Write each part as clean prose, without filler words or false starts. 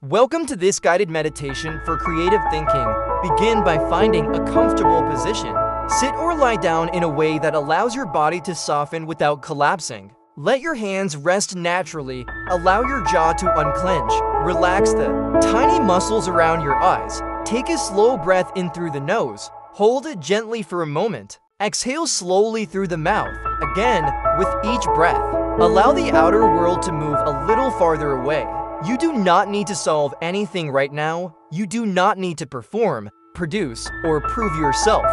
Welcome to this guided meditation for creative thinking. Begin by finding a comfortable position. Sit or lie down in a way that allows your body to soften without collapsing. Let your hands rest naturally. Allow your jaw to unclench. Relax the tiny muscles around your eyes. Take a slow breath in through the nose. Hold it gently for a moment. Exhale slowly through the mouth. Again, with each breath. Allow the outer world to move a little farther away. You do not need to solve anything right now. You do not need to perform, produce, or prove yourself.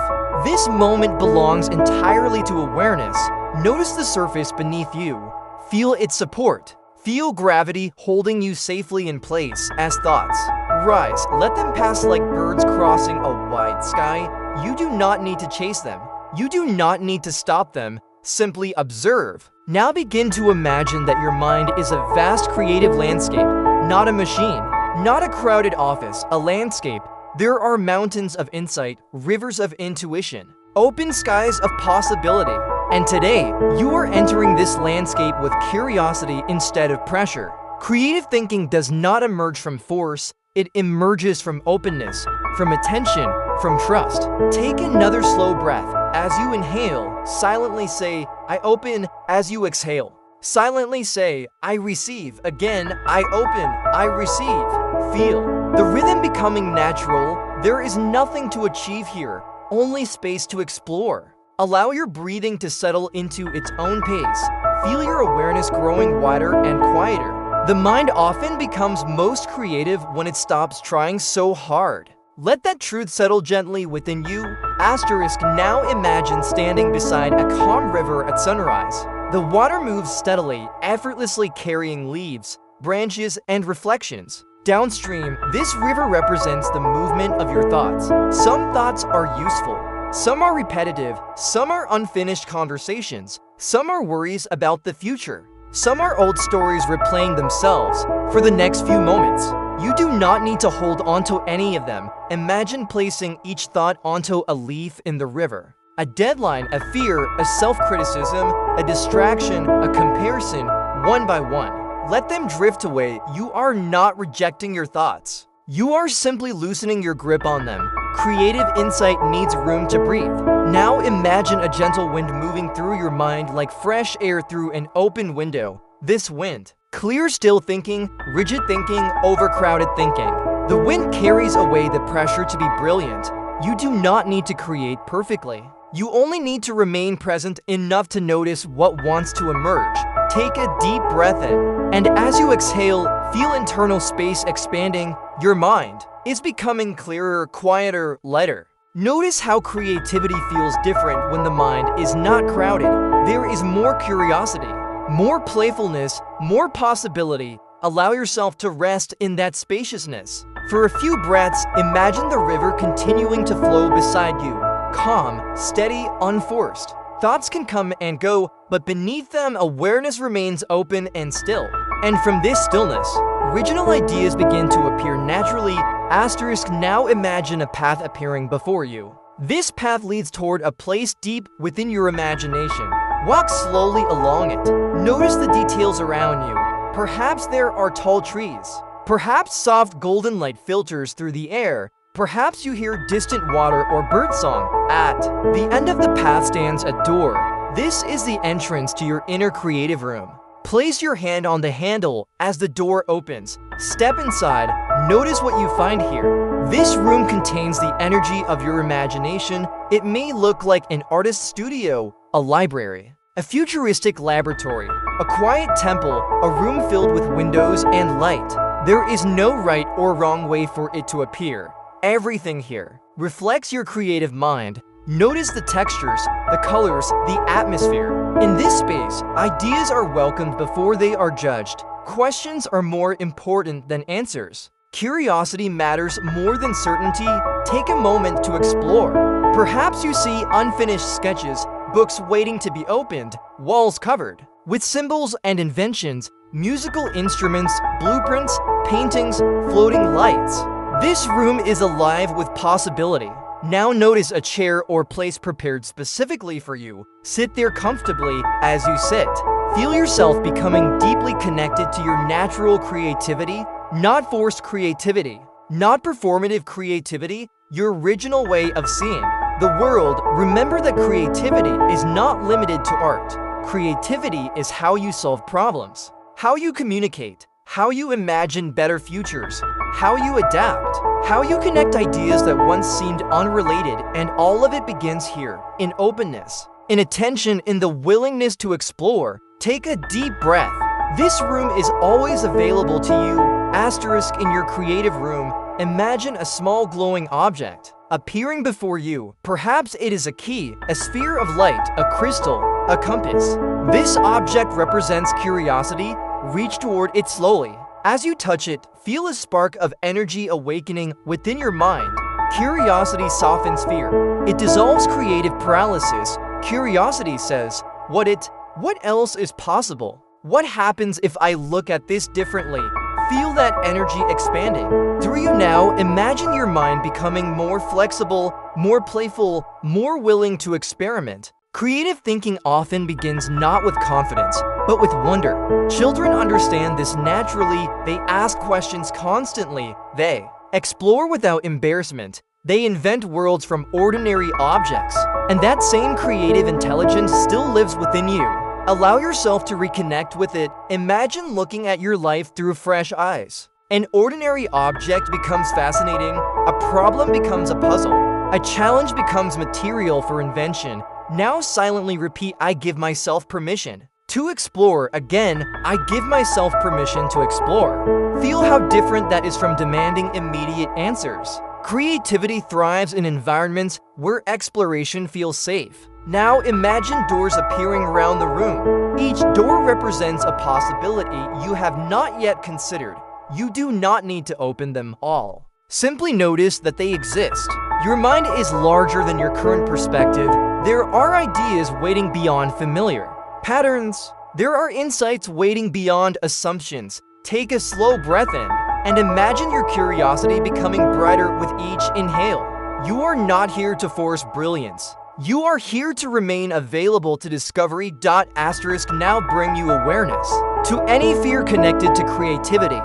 This moment belongs entirely to awareness. Notice the surface beneath you. Feel its support. Feel gravity holding you safely in place as thoughts rise. Let them pass like birds crossing a wide sky. You do not need to chase them. You do not need to stop them. Simply observe. Now begin to imagine that your mind is a vast creative landscape, not a machine, not a crowded office, a landscape. There are mountains of insight, rivers of intuition, open skies of possibility. And today, you are entering this landscape with curiosity instead of pressure. Creative thinking does not emerge from force, it emerges from openness, from attention, from trust. Take another slow breath. As you inhale, silently say, I open. As you exhale, silently say, I receive. Again, I open, I receive. Feel the rhythm becoming natural. There is nothing to achieve here, only space to explore. Allow your breathing to settle into its own pace. Feel your awareness growing wider and quieter. The mind often becomes most creative when it stops trying so hard. Let that truth settle gently within you. Asterisk, now imagine standing beside a calm river at sunrise. The water moves steadily, effortlessly carrying leaves, branches, and reflections. Downstream, this river represents the movement of your thoughts. Some thoughts are useful, some are repetitive, some are unfinished conversations, some are worries about the future, some are old stories replaying themselves for the next few moments. You do not need to hold onto any of them. Imagine placing each thought onto a leaf in the river. A deadline, a fear, a self-criticism, a distraction, a comparison, one by one. Let them drift away. You are not rejecting your thoughts. You are simply loosening your grip on them. Creative insight needs room to breathe. Now imagine a gentle wind moving through your mind like fresh air through an open window. This wind, clear, still thinking, rigid thinking, overcrowded thinking. The wind carries away the pressure to be brilliant. You do not need to create perfectly. You only need to remain present enough to notice what wants to emerge. Take a deep breath in, and as you exhale, feel internal space expanding. Your mind is becoming clearer, quieter, lighter. Notice how creativity feels different when the mind is not crowded. There is more curiosity, more playfulness, more possibility. Allow yourself to rest in that spaciousness. For a few breaths, imagine the river continuing to flow beside you. Calm, steady, unforced. Thoughts can come and go, but beneath them, awareness remains open and still. And from this stillness, original ideas begin to appear naturally. Asterisk, now imagine a path appearing before you. This path leads toward a place deep within your imagination. Walk slowly along it. Notice the details around you. Perhaps there are tall trees. Perhaps soft golden light filters through the air. Perhaps you hear distant water or birdsong. At the end of the path stands a door. This is the entrance to your inner creative room. Place your hand on the handle as the door opens. Step inside. Notice what you find here. This room contains the energy of your imagination. It may look like an artist's studio, a library, a futuristic laboratory, a quiet temple, a room filled with windows and light. There is no right or wrong way for it to appear. Everything here reflects your creative mind. Notice the textures, the colors, the atmosphere. In this space, ideas are welcomed before they are judged. Questions are more important than answers. Curiosity matters more than certainty. Take a moment to explore. Perhaps you see unfinished sketches, books waiting to be opened, walls covered with symbols and inventions, musical instruments, blueprints, paintings, floating lights. This room is alive with possibility. Now notice a chair or place prepared specifically for you. Sit there comfortably as you sit. Feel yourself becoming deeply connected to your natural creativity, not forced creativity, not performative creativity, your original way of seeing the world. Remember that creativity is not limited to art. Creativity is how you solve problems, how you communicate, how you imagine better futures, how you adapt, how you connect ideas that once seemed unrelated, and all of it begins here, in openness, in attention, in the willingness to explore. Take a deep breath. This room is always available to you. Asterisk in your creative room. Imagine a small glowing object appearing before you. Perhaps it is a key, a sphere of light, a crystal, a compass. This object represents curiosity. Reach toward it slowly. As you touch it, feel a spark of energy awakening within your mind. Curiosity softens fear. It dissolves creative paralysis. Curiosity says, what else is possible? What happens if I look at this differently? Feel that energy expanding through you now. Imagine your mind becoming more flexible, more playful, more willing to experiment. Creative thinking often begins not with confidence, but with wonder. Children understand this naturally. They ask questions constantly. They explore without embarrassment. They invent worlds from ordinary objects. And that same creative intelligence still lives within you. Allow yourself to reconnect with it. Imagine looking at your life through fresh eyes. An ordinary object becomes fascinating. A problem becomes a puzzle. A challenge becomes material for invention. Now silently repeat, I give myself permission to explore. Again, I give myself permission to explore. Feel how different that is from demanding immediate answers. Creativity thrives in environments where exploration feels safe. Now imagine doors appearing around the room. Each door represents a possibility you have not yet considered. You do not need to open them all. Simply notice that they exist. Your mind is larger than your current perspective. There are ideas waiting beyond familiar patterns. There are insights waiting beyond assumptions. Take a slow breath in and imagine your curiosity becoming brighter with each inhale. You are not here to force brilliance. You are here to remain available to discovery. Asterisk now bring you awareness to any fear connected to creativity.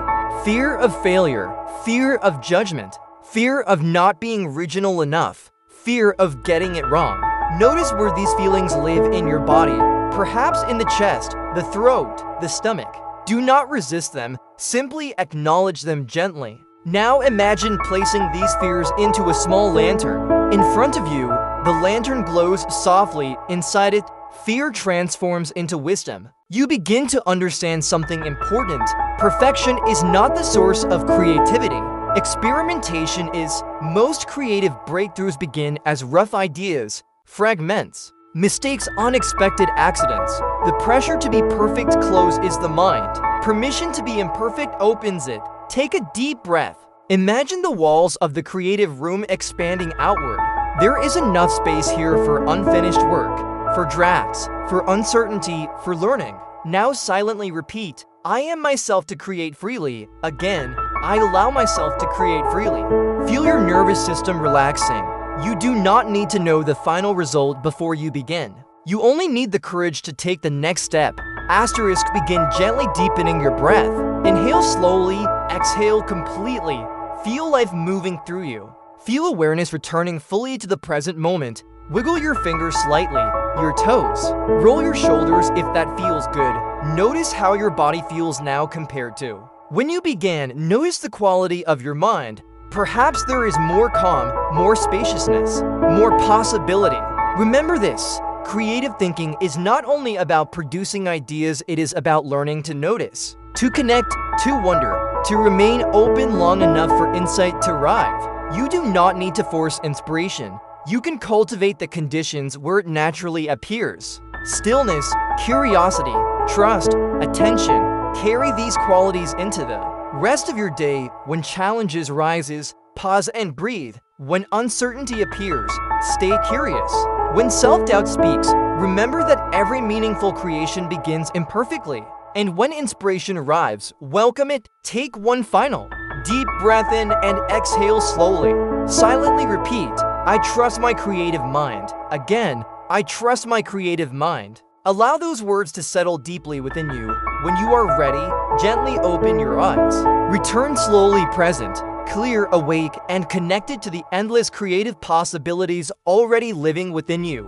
Fear of failure, fear of judgment, fear of not being original enough, fear of getting it wrong. Notice where these feelings live in your body, perhaps in the chest, the throat, the stomach. Do not resist them, simply acknowledge them gently. Now imagine placing these fears into a small lantern. In front of you, the lantern glows softly. Inside it, fear transforms into wisdom. You begin to understand something important. Perfection is not the source of creativity. Experimentation is. Most creative breakthroughs begin as rough ideas, fragments, mistakes, unexpected accidents. The pressure to be perfect closes the mind. Permission to be imperfect opens it. Take a deep breath. Imagine the walls of the creative room expanding outward. There is enough space here for unfinished work, for drafts, for uncertainty, for learning. Now silently repeat, I am myself to create freely. Again, I allow myself to create freely. Feel your nervous system relaxing. You do not need to know the final result before you begin. You only need the courage to take the next step. Asterisk begin gently deepening your breath. Inhale slowly, exhale completely. Feel life moving through you. Feel awareness returning fully to the present moment. Wiggle your fingers slightly, your toes. Roll your shoulders if that feels good. Notice how your body feels now compared to when you began. Notice the quality of your mind. Perhaps there is more calm, more spaciousness, more possibility. Remember this, creative thinking is not only about producing ideas, it is about learning to notice, to connect, to wonder, to remain open long enough for insight to arrive. You do not need to force inspiration. You can cultivate the conditions where it naturally appears. Stillness, curiosity, trust, attention. Carry these qualities into the rest of your day. When challenges rises, pause and breathe. When uncertainty appears, stay curious. When self-doubt speaks, remember that every meaningful creation begins imperfectly. And when inspiration arrives, welcome it. Take one final deep breath in and exhale slowly. Silently repeat, I trust my creative mind. Again, I trust my creative mind. Allow those words to settle deeply within you. When you are ready, gently open your eyes. Return slowly present, clear, awake, and connected to the endless creative possibilities already living within you.